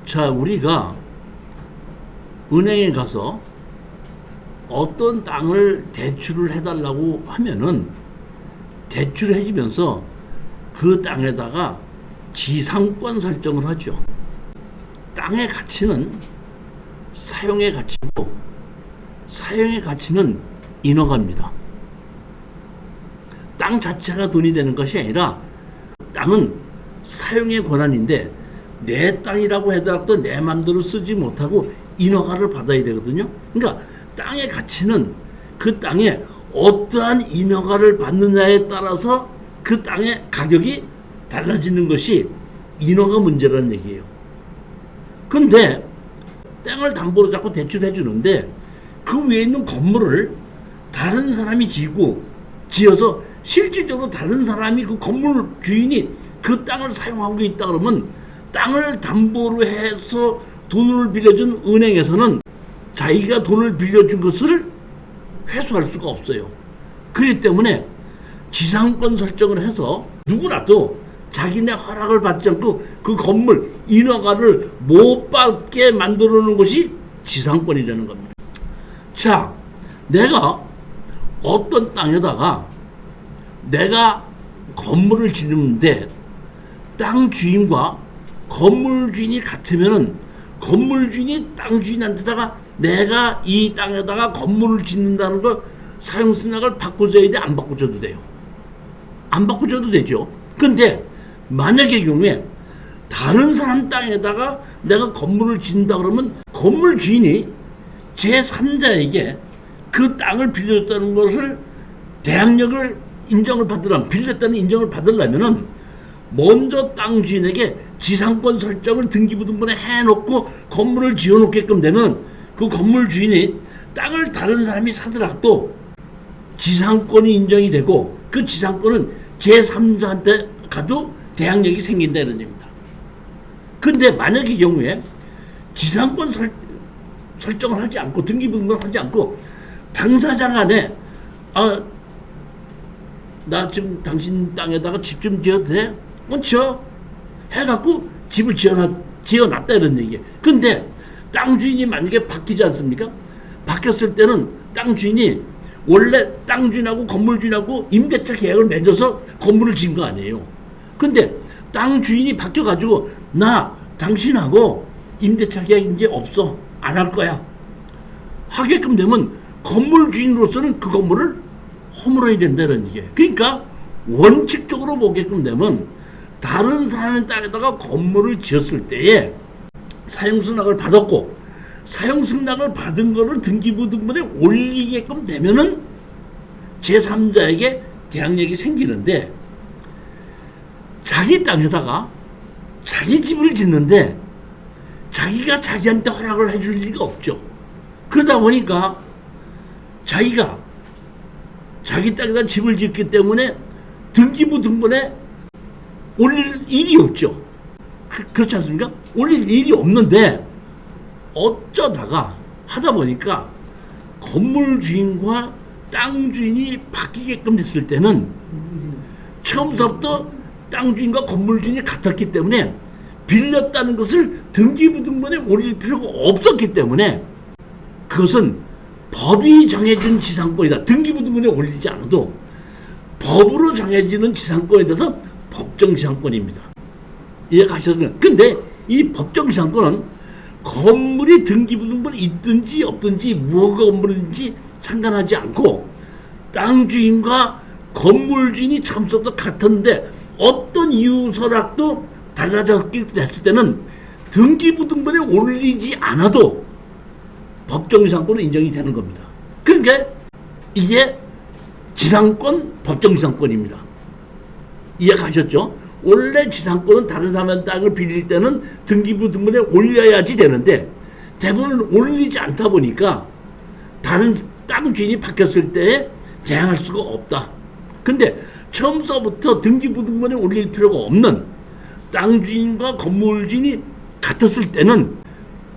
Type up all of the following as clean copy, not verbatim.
자, 우리가 은행에 가서 어떤 땅을 대출을 해달라고 하면은 대출을 해주면서 그 땅에다가 지상권 설정을 하죠. 땅의 가치는 사용의 가치고 사용의 가치는 인허가입니다. 땅 자체가 돈이 되는 것이 아니라 땅은 사용의 권한인데 내 땅이라고 하더라도 내 맘대로 쓰지 못하고 인허가를 받아야 되거든요. 그러니까 땅의 가치는 그 땅에 어떠한 인허가를 받느냐에 따라서 그 땅의 가격이 달라지는 것이 인허가 문제라는 얘기예요. 그런데 땅을 담보로 자꾸 대출해 주는데 그 위에 있는 건물을 다른 사람이 지어서 실질적으로 다른 사람이 그 건물 주인이 그 땅을 사용하고 있다 그러면 땅을 담보로 해서 돈을 빌려준 은행에서는 자기가 돈을 빌려준 것을 회수할 수가 없어요. 그렇기 때문에 지상권 설정을 해서 누구라도 자기네 허락을 받지 않고 그 건물 인허가를 못 받게 만들어 놓은 것이 지상권이라는 겁니다. 자, 내가 어떤 땅에다가 내가 건물을 짓는데 땅 주인과 건물 주인이 같으면은 건물 주인이 땅 주인한테다가 내가 이 땅에다가 건물을 짓는다는 걸 사용승낙을 바꿔줘야 돼, 안 바꿔줘도 돼요? 안 바꿔줘도 되죠. 근데 만약의 경우에 다른 사람 땅에다가 내가 건물을 짓는다 그러면 건물 주인이 제3자에게 그 땅을 빌려줬다는 것을 대항력을 인정을 받으려면, 빌렸다는 인정을 받으려면은 먼저 땅 주인에게 지상권 설정을 등기부등본에 해놓고 건물을 지어놓게끔 되면 그 건물 주인이 땅을 다른 사람이 사더라도 지상권이 인정이 되고 그 지상권은 제3자한테 가도 대항력이 생긴다는 얘기입니다. 근데 만약의 경우에 지상권 설정을 하지 않고 등기부등본을 하지 않고 당사자 간에 나 지금 당신 땅에다가 집 좀 지어도 돼? 지어 해갖고 집을 지어놨다 이런 얘기예요. 근데 땅 주인이 만약에 바뀌지 않습니까? 바뀌었을 때는 땅 주인이 원래 땅 주인하고 건물 주인하고 임대차 계약을 맺어서 건물을 지은 거 아니에요. 근데 땅 주인이 바뀌어가지고 나 당신하고 임대차 계약 이제 없어, 안 할 거야 하게끔 되면 건물 주인으로서는 그 건물을 허물어야 된다는 얘기예요. 그러니까 원칙적으로 보게끔 되면 다른 사람의 땅에다가 건물을 지었을 때에 사용승낙을 받았고 사용승낙을 받은 거를 등기부등본에 올리게끔 되면은 제3자에게 대항력이 생기는데 자기 땅에다가 자기 집을 짓는데 자기가 자기한테 허락을 해줄 리가 없죠. 그러다 보니까 자기가 자기 땅에다 집을 짓기 때문에 등기부등본에 올릴 일이 없죠. 그렇지 않습니까? 올릴 일이 없는데 어쩌다가 하다 보니까 건물 주인과 땅 주인이 바뀌게끔 됐을 때는 처음부터 땅 주인과 건물 주인이 같았기 때문에 빌렸다는 것을 등기부등본에 올릴 필요가 없었기 때문에 그것은 법이 정해준 지상권이다. 등기부등본에 올리지 않아도 법으로 정해지는 지상권에 대해서 법정 지상권입니다. 이해가셨나요? 근데 이 법정 지상권은 건물이 등기부등본에 있든지 없든지 무허가 건물인지 상관하지 않고 땅 주인과 건물 주인이 처음부터 같았는데 어떤 이유 서락도 달라졌기 됐을 때는 등기부등본에 올리지 않아도 법정 지상권은 인정이 되는 겁니다. 그러니까 이게 지상권, 법정 지상권입니다. 이해가셨죠? 원래 지상권은 다른 사람의 땅을 빌릴 때는 등기부등본에 올려야지 되는데 대부분 올리지 않다 보니까 다른 땅 주인이 바뀌었을 때 대항할 수가 없다. 근데 처음서부터 등기부등본에 올릴 필요가 없는 땅 주인과 건물 주인이 같았을 때는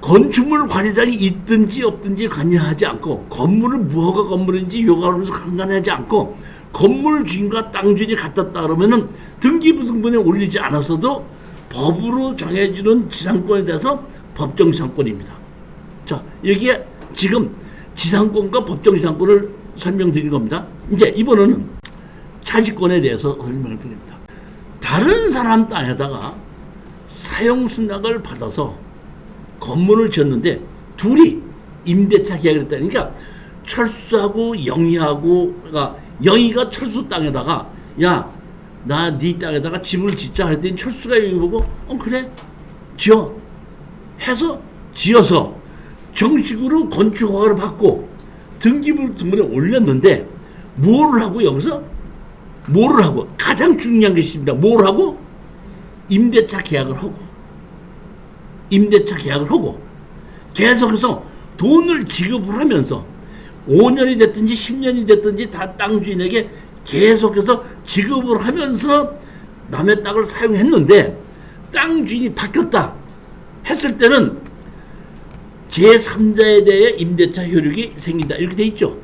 건축물 관리장이 있든지 없든지 관여하지 않고 건물은 무허가 건물인지 요가로서 상관하지 않고 건물 주인과 땅 주인이 같았다 그러면은 등기부등본에 올리지 않았어도 법으로 정해주는 지상권에 대해서 법정지상권입니다. 자, 여기에 지금 지상권과 법정지상권을 설명드린 겁니다. 이제 이번에는 차지권에 대해서 설명을 드립니다. 다른 사람 땅에다가 사용승낙을 받아서 건물을 지었는데 둘이 임대차 계약을 했다니까, 그러니까 철수하고 영희하고, 그러니까 영희가 철수 땅에다가 야, 나 네 땅에다가 집을 짓자 했더니 철수가 영희 보고 그래 지어 해서 지어서 정식으로 건축 허가를 받고 등기부등본에 올렸는데 뭐를 하고 여기서 뭐를 하고 가장 중요한 것이 있습니다. 뭐를 하고 임대차 계약을 하고 계속해서 돈을 지급을 하면서 5년이 됐든지 10년이 됐든지 다 땅 주인에게 계속해서 지급을 하면서 남의 땅을 사용했는데 땅 주인이 바뀌었다 했을 때는 제3자에 대해 임대차 효력이 생긴다 이렇게 돼 있죠.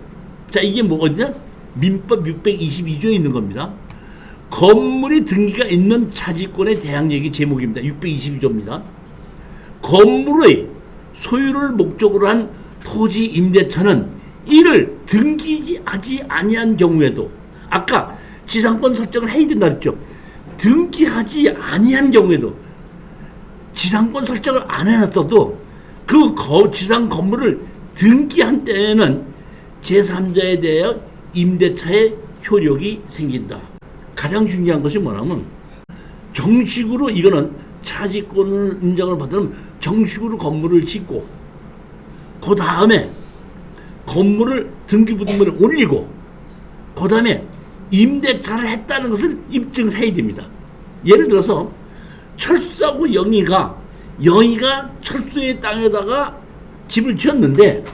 자, 이게 뭐거든요? 민법 622조에 있는 겁니다. 건물이 등기가 있는 차지권의 대항력이 제목입니다. 622조입니다. 건물의 소유를 목적으로 한 토지 임대차는 이를 등기하지 아니한 경우에도, 아까 지상권 설정을 해야 된다 그랬죠. 등기하지 아니한 경우에도, 지상권 설정을 안 해놨어도 그 지상 건물을 등기한 때에는 제3자에 대해 임대차의 효력이 생긴다. 가장 중요한 것이 뭐냐면 정식으로 이거는 차지권을 인정을 받으면 정식으로 건물을 짓고 그 다음에 건물을 등기부등본에 올리고 그 다음에 임대차를 했다는 것을 입증을 해야 됩니다. 예를 들어서 철수하고 영희가 철수의 땅에다가 집을 지었는데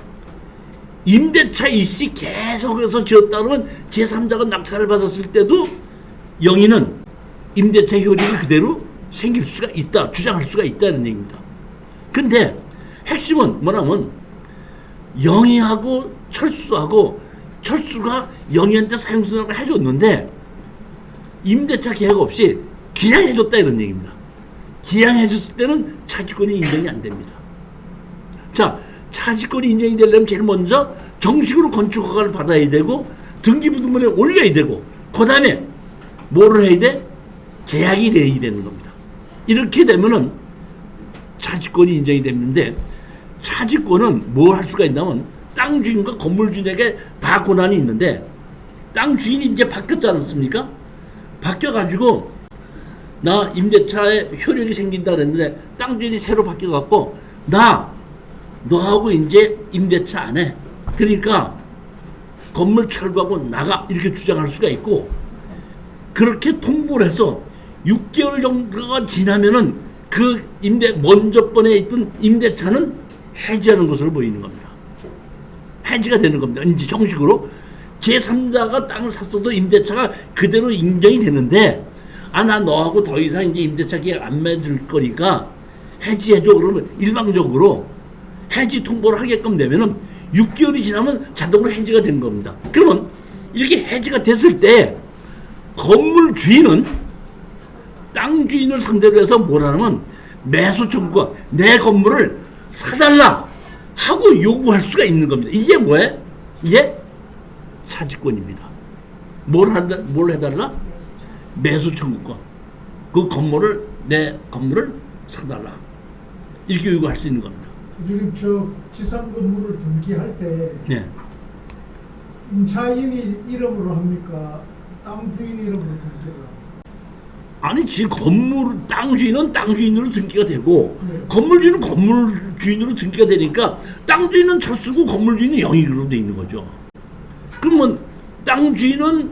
임대차 일시 계속해서 지었다 그러면 제3자가 낙찰을 받았을 때도 영희는 임대차 효력이 그대로 생길 수가 있다, 주장할 수가 있다는 얘기입니다. 근데 핵심은 뭐냐면 영희하고 철수가 영희한테 사용승낙을 해줬는데 임대차 계약 없이 그냥 해줬다 이런 얘기입니다. 기양해줬을 때는 차지권이 인정이 안 됩니다. 자, 차지권이 인정이 되려면 제일 먼저 정식으로 건축허가를 받아야 되고 등기부등본에 올려야 되고 그 다음에 뭐를 해야 돼? 계약이 돼야 되는 겁니다. 이렇게 되면은 차지권이 인정이 되는데, 차지권은 뭘 할 수가 있냐면 땅 주인과 건물 주인에게 다 권한이 있는데 땅 주인이 이제 바뀌었지 않습니까? 바뀌어가지고 나 임대차에 효력이 생긴다 그랬는데 땅 주인이 새로 바뀌어갖고 나 너하고 이제 임대차 안 해. 그러니까 건물 철거하고 나가 이렇게 주장할 수가 있고, 그렇게 통보를 해서 6개월 정도가 지나면은 그 먼저 번에 있던 임대차는 해지하는 것으로 보이는 겁니다. 해지가 되는 겁니다. 이제 정식으로 제3자가 땅을 샀어도 임대차가 그대로 인정이 되는데, 나 너하고 더 이상 이제 임대차 계약 안 맺을 거니까 해지해줘. 그러면 일방적으로 해지 통보를 하게끔 되면은 6개월이 지나면 자동으로 해지가 되는 겁니다. 그러면 이렇게 해지가 됐을 때 건물 주인은 땅 주인을 상대로 해서 뭐라면 매수 청구가 내 건물을 사달라 하고 요구할 수가 있는 겁니다. 이게 뭐예요? 이게 차지권입니다. 뭘 해달라? 매수 청구권. 그 건물을, 내 건물을 사달라. 이렇게 요구할 수 있는 겁니다. 지금 저 지상 건물을 등기할 때 네. 임차인이 이름으로 합니까? 땅 주인 이름으로 등기를 합니까? 아니, 지금 땅 주인은 땅 주인으로 등기가 되고, 네. 건물 주인은 건물 주인으로 등기가 되니까 땅 주인은 철수고 건물 주인은 영익으로 돼 있는 거죠. 그러면 땅 주인은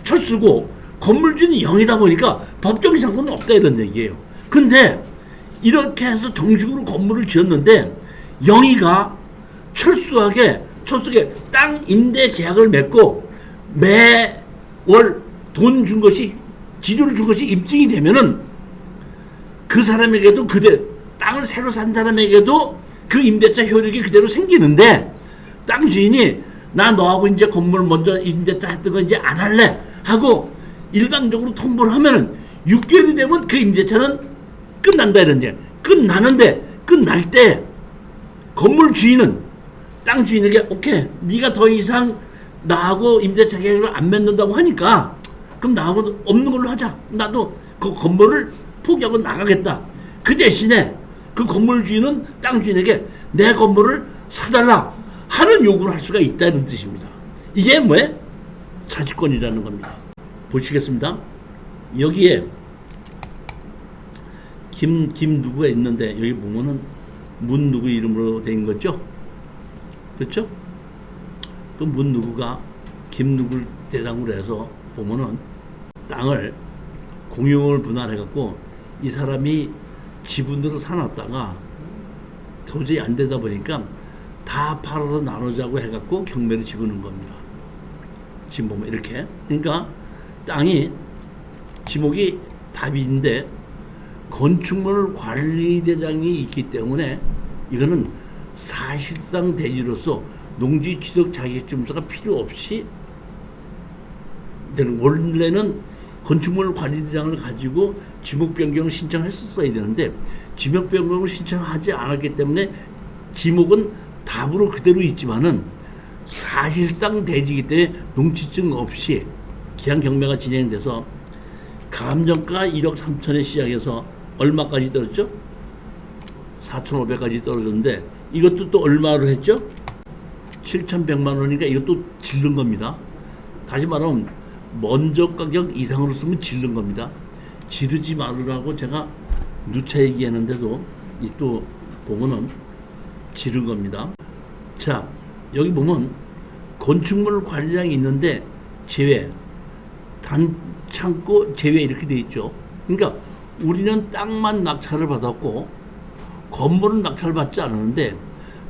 철수고 건물 주인은 영이다 보니까 법적인 상관은 없다 이런 얘기예요. 근데 이렇게 해서 정식으로 건물을 지었는데 영희가 철수하게 땅 임대 계약을 맺고 매월 돈 준 것이, 지주를 준 것이 입증이 되면은 그 사람에게도 땅을 새로 산 사람에게도 그 임대차 효력이 그대로 생기는데 땅 주인이 나 너하고 이제 건물 먼저 임대차 했던 거 이제 안 할래 하고 일방적으로 통보를 하면은 6개월이 되면 그 임대차는 끝난다 이런 얘기. 끝나는데 끝날 때 건물 주인은 땅 주인에게 오케이 네가 더 이상 나하고 임대차 계약을 안 맺는다고 하니까 그럼 나하고 없는 걸로 하자. 나도 그 건물을 포기하고 나가겠다. 그 대신에 그 건물 주인은 땅 주인에게 내 건물을 사달라 하는 요구를 할 수가 있다는 뜻입니다. 이게 뭐예요? 차지권이라는 겁니다. 보시겠습니다. 여기에 김 누구가 있는데 여기 보면은 문 누구 이름으로 된 거죠? 그렇죠? 그 문 누구가 김 누구를 대상으로 해서 보면은 땅을 공용을 분할해 갖고 이 사람이 지분으로 사놨다가 도저히 안 되다 보니까 다 팔아서 나누자고 해갖고 경매를 집어넣은 겁니다. 지금 보면 이렇게. 그러니까 땅이 지목이 답인데 건축물 관리대장이 있기 때문에 이거는 사실상 대지로서 농지 취득 자격증서가 필요 없이 원래는 건축물 관리대장을 가지고 지목 변경을 신청했었어야 되는데 지목 변경을 신청하지 않았기 때문에 지목은 답으로 그대로 있지만은 사실상 대지이기 때문에 농지증 없이 기한 경매가 진행돼서 감정가 1억 3천에 시작해서 얼마까지 떨어졌죠? 4,500까지 떨어졌는데 이것도 또 얼마로 했죠? 7,100만 원이니까 이것도 질른 겁니다. 다시 말하면 먼저 가격 이상으로 쓰면 질른 겁니다. 지르지 말으라고 제가 누차 얘기하는데도 이 또 보면은 지른 겁니다. 자, 여기 보면 건축물 관리장이 있는데 제외, 단 창고 제외 이렇게 돼 있죠. 그러니까 우리는 땅만 낙찰을 받았고 건물은 낙찰을 받지 않았는데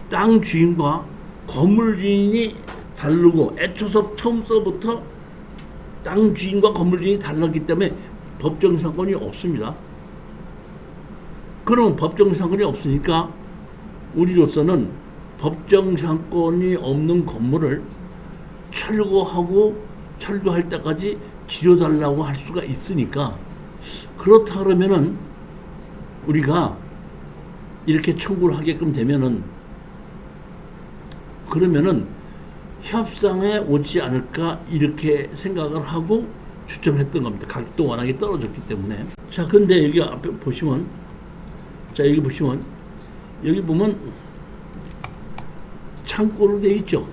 땅 주인과 건물 주인이 다르고 애초서 처음서부터 땅 주인과 건물 주인이 달랐기 때문에 법정 상권이 없습니다. 그럼 법정 상권이 없으니까 우리로서는 법정 상권이 없는 건물을 철거할 때까지 지려달라고 할 수가 있으니까 그렇다 그러면은 우리가 이렇게 청구를 하게끔 되면은 그러면은 협상에 오지 않을까 이렇게 생각을 하고 추정을 했던 겁니다. 가격도 워낙에 떨어졌기 때문에. 자, 근데 여기 앞에 보시면 여기 보면 창고로 되어 있죠.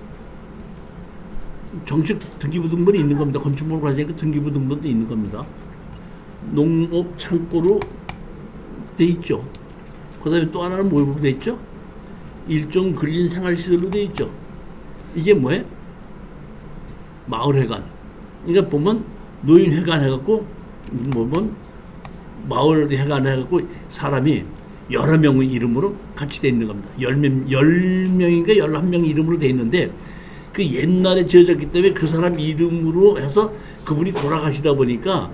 정식 등기부등본이 있는 겁니다. 건축물 관리자니까 등기부등본도 있는 겁니다. 농업 창고로 되어 있죠. 그 다음에 또 하나는 뭐로 되어 있죠? 일종 근린 생활시설로 되어 있죠. 이게 뭐예요? 마을회관. 그러니까 보면 노인회관 해갖고 보면 마을회관 해갖고 사람이 여러 명의 이름으로 같이 되어 있는 겁니다. 10명인가 11명 이름으로 되어 있는데 그 옛날에 지어졌기 때문에 그 사람 이름으로 해서 그분이 돌아가시다 보니까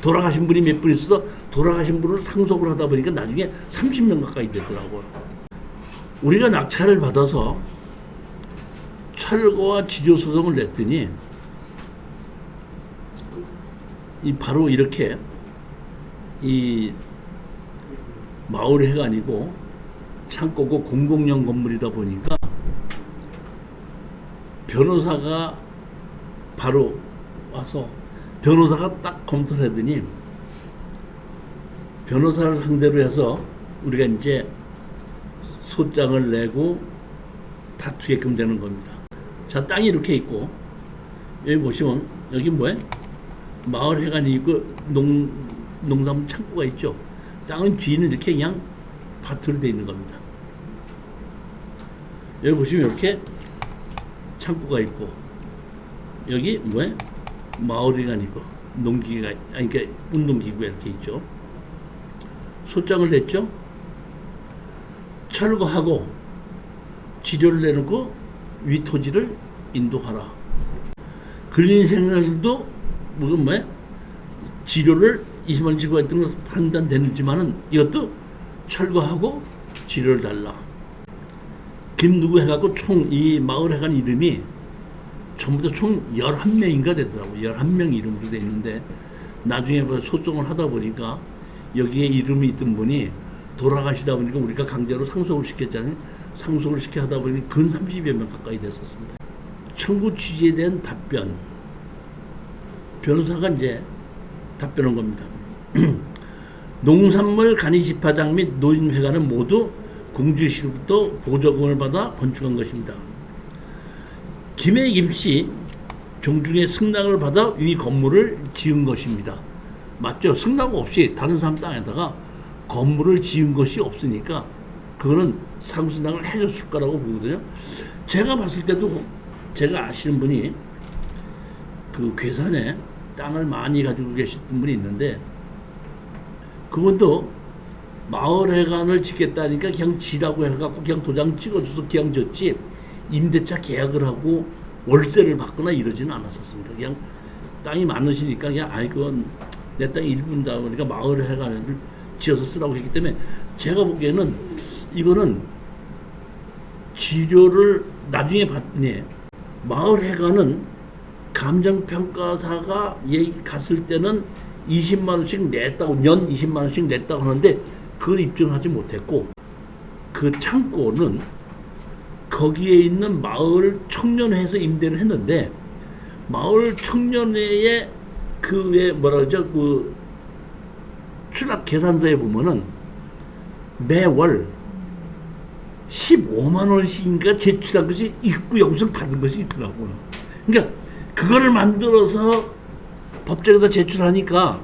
돌아가신 분이 몇 분 있어서 돌아가신 분을 상속을 하다 보니까 나중에 30명 가까이 되더라고요. 우리가 낙찰을 받아서 철거와 지조 소송을 냈더니 바로 이렇게 이 마을회관이고 창고고 공공용 건물이다 보니까 변호사가 바로 와서 변호사가 딱 검토를 하더니 변호사를 상대로 해서 우리가 이제 소장을 내고 다투게끔 되는 겁니다. 자, 땅이 이렇게 있고 여기 보시면 여기 뭐예요? 마을회관이 있고 농산물 창고가 있죠. 땅은 뒤는 이렇게 그냥 밭으로 되어 있는 겁니다. 여기 보시면 이렇게 창고가 있고 여기 뭐예요? 마을회관이 있고 농기계가 그러니까 운동기구가 이렇게 있죠. 소장을 냈죠. 철거하고 지료를 내놓고 위 토지를 인도하라. 근린생활도 뭐예요? 지료를 20만 원 지고 했던 거 판단되는지만은 이것도 철거하고 지료를 달라. 김누구 해갖고 총 이 마을 회관 이름이 전부 다 총 11명인가 되더라고요. 11명 이름으로 돼 있는데 나중에 뭐 소송을 하다 보니까 여기에 이름이 있던 분이 돌아가시다 보니까 우리가 강제로 상속을 시켰잖아요. 상속을 시켜 하다 보니 근 30여 명 가까이 됐었습니다. 청구 취지에 대한 답변. 변호사가 이제 답변한 겁니다. 농산물 간이 집화장 및 노인회관은 모두 공주시로부터 보조금을 받아 건축한 것입니다. 김해 김씨 종중의 승낙을 받아 이 건물을 지은 것입니다. 맞죠? 승낙 없이 다른 사람 땅에다가 건물을 지은 것이 없으니까 그거는 상승낙을 해줬을 거라고 보거든요. 제가 봤을 때도 제가 아시는 분이 그 괴산에 땅을 많이 가지고 계시던 분이 있는데 그분도 마을회관을 짓겠다니까 그냥 지라고 해갖고 그냥 도장 찍어줘서 그냥 졌지 임대차 계약을 하고 월세를 받거나 이러지는 않았었습니다. 그냥 땅이 많으시니까 그냥 아이 그건 내 땅이 일분다 보니까 마을회관을 지어서 쓰라고 했기 때문에 제가 보기에는 이거는 지료를 나중에 봤더니 마을회관은 감정평가사가 갔을 때는 20만 원씩 냈다고 연 20만 원씩 냈다고 하는데 그걸 입증하지 못했고 그 창고는 거기에 있는 마을 청년회에서 임대를 했는데 마을 청년회의 그 왜 뭐라 그러죠 그 출납 계산서에 보면은 매월 15만 원씩인가 제출한 것이 입구 영수증 받은 것이 있더라고요. 그러니까 그거를 만들어서 법정에다 제출하니까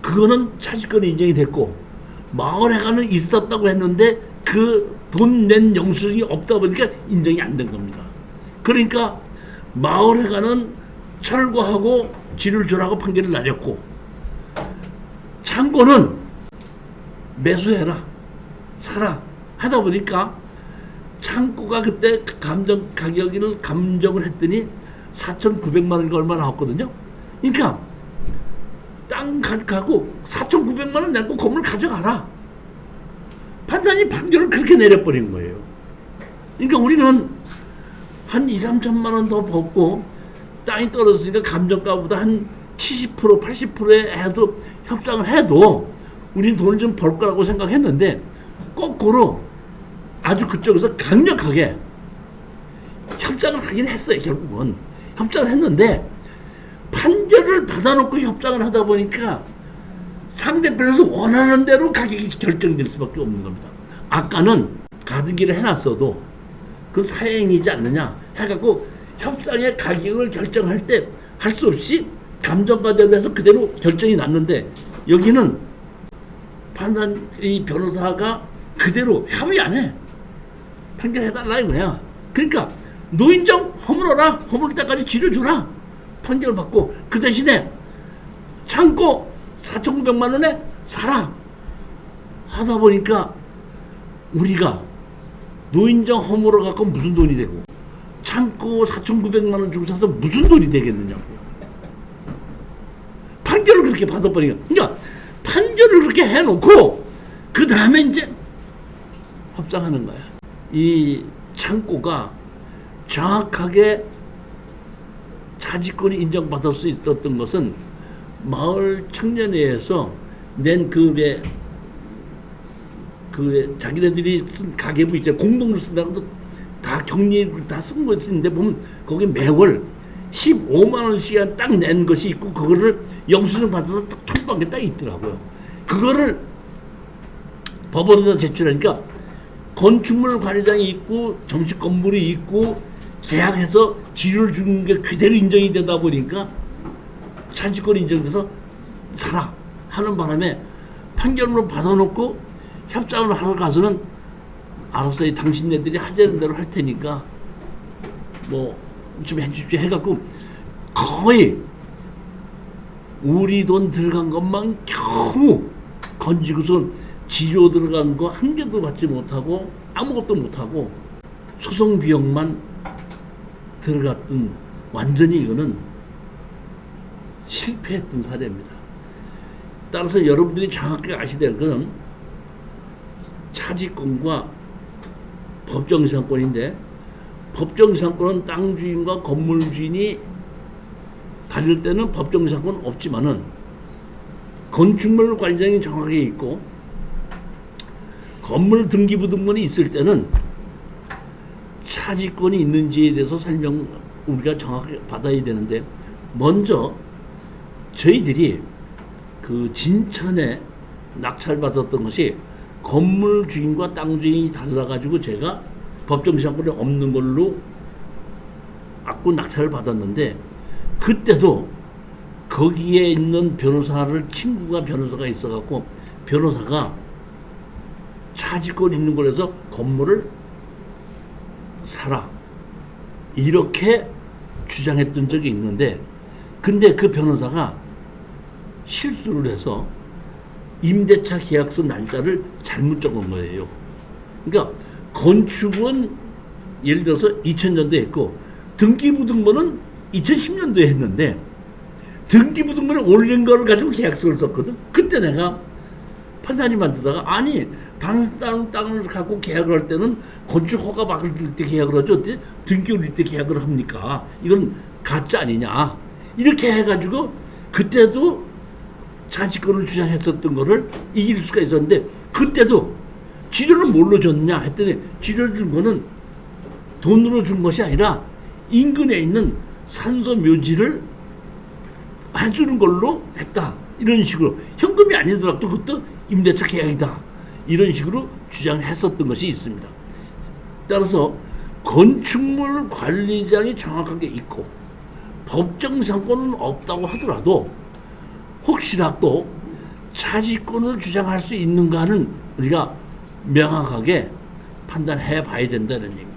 그거는 차지권이 인정이 됐고 마을회관은 있었다고 했는데 그 돈 낸 영수증이 없다 보니까 인정이 안 된 겁니다. 그러니까 마을회관은 철거하고 지를 주라고 판결을 내렸고 창고는 매수해라 사라 하다 보니까 창고가 그때 감정 가격을 감정을 했더니 4,900만 원인가 얼마 나왔거든요. 그러니까 땅 가고 4,900만 원 내고 건물 가져가라. 판단이 판결을 그렇게 내려버린 거예요. 그러니까 우리는 한 2, 3천만 원 더 벗고 땅이 떨어졌으니까 감정가보다 한 70%, 80%에 해도 협상을 해도 우리는 돈을 좀 벌 거라고 생각했는데 거꾸로 아주 그쪽에서 강력하게 협상을 하긴 했어요. 결국은 협상을 했는데 판결을 받아놓고 협상을 하다 보니까 상대편에서 원하는 대로 가격이 결정될 수밖에 없는 겁니다. 아까는 가등기를 해놨어도 그 사행이지 않느냐 해갖고 협상의 가격을 결정할 때 할 수 없이 감정가대로 해서 그대로 결정이 났는데 여기는 판단 이 변호사가 그대로 협의 안 해. 판결해달라 이거야. 그러니까 노인정 허물어라. 허물 때까지 지려줘라. 판결 받고 그 대신에 창고 4,900만 원에 사라 하다 보니까 우리가 노인정 허물어 갖고 무슨 돈이 되고 창고 4,900만 원 주고 사서 무슨 돈이 되겠느냐고요. 판결을 그렇게 받아버리니까 그러니까 판결을 그렇게 해놓고 그 다음에 이제 협상하는 거야. 이 창고가 정확하게 차지권이 인정받을 수 있었던 것은 마을 청년회에서 낸 그 자기네들이 쓴 가계부 있잖아요. 공동으로 쓴다고 다 격리 다 쓴 것이 있는데 보면 거기 매월 15만 원씩 딱 낸 것이 있고 그거를 영수증 받아서 딱 청구한 게 딱 있더라고요. 그거를 법원에다 제출하니까 건축물 관리장이 있고 정식 건물이 있고 계약해서 지를 주는 게 그대로 인정이 되다 보니까 차지권이 인정돼서 사라 하는 바람에 판결로 받아놓고 협상을 하러 가서는 알아서 당신네들이 하자는 대로 할 테니까 뭐 좀 해주십시오 해갖고 거의 우리 돈 들어간 것만 겨우 건지고서 지료 들어간 거 한 개도 받지 못하고 아무것도 못하고 소송 비용만 들어갔던 완전히 이거는 실패했던 사례입니다. 따라서 여러분들이 정확하게 아셔야 될 것은 차지권과 법정지상권인데 법정지상권은 땅 주인과 건물 주인이 가질 때는 법정지상권은 없지만은 건축물 관리장이 정확하게 있고 건물 등기부등본이 있을 때는 차지권이 있는지에 대해서 설명 우리가 정확하게 받아야 되는데 먼저 저희들이 그 진천에 낙찰받았던 것이 건물 주인과 땅 주인이 달라가지고 제가 법정지상권이 없는 걸로 갖고 낙찰을 받았는데 그때도 거기에 있는 변호사를 친구가 변호사가 있어갖고 변호사가 차지권 있는 걸해서 건물을 사라 이렇게 주장했던 적이 있는데 근데 그 변호사가 실수를 해서 임대차 계약서 날짜를 잘못 적은 거예요. 그러니까 건축은 예를 들어서 2000년도에 했고 등기부등본은 2010년도에 했는데 등기부등본에 올린 거를 가지고 계약서를 썼거든. 그때 내가 판사님한테 다가 아니 다른 땅을 갖고 계약을 할 때는 건축 허가 받을 때 계약을 하죠. 어때? 등기 올릴 때 계약을 합니까? 이건 가짜 아니냐? 이렇게 해가지고 그때도 차지권을 주장했었던 거를 이길 수가 있었는데 그때도 지료는 뭘로 줬느냐 했더니 지료를 준 거는 돈으로 준 것이 아니라 인근에 있는 산소 묘지를 해주는 걸로 했다. 이런 식으로 현금이 아니더라도 그것도 임대차 계약이다. 이런 식으로 주장했었던 것이 있습니다. 따라서 건축물 관리장이 정확하게 있고 법정상권은 없다고 하더라도 혹시라도 차지권을 주장할 수 있는가는 우리가 명확하게 판단해 봐야 된다는 얘기입니다.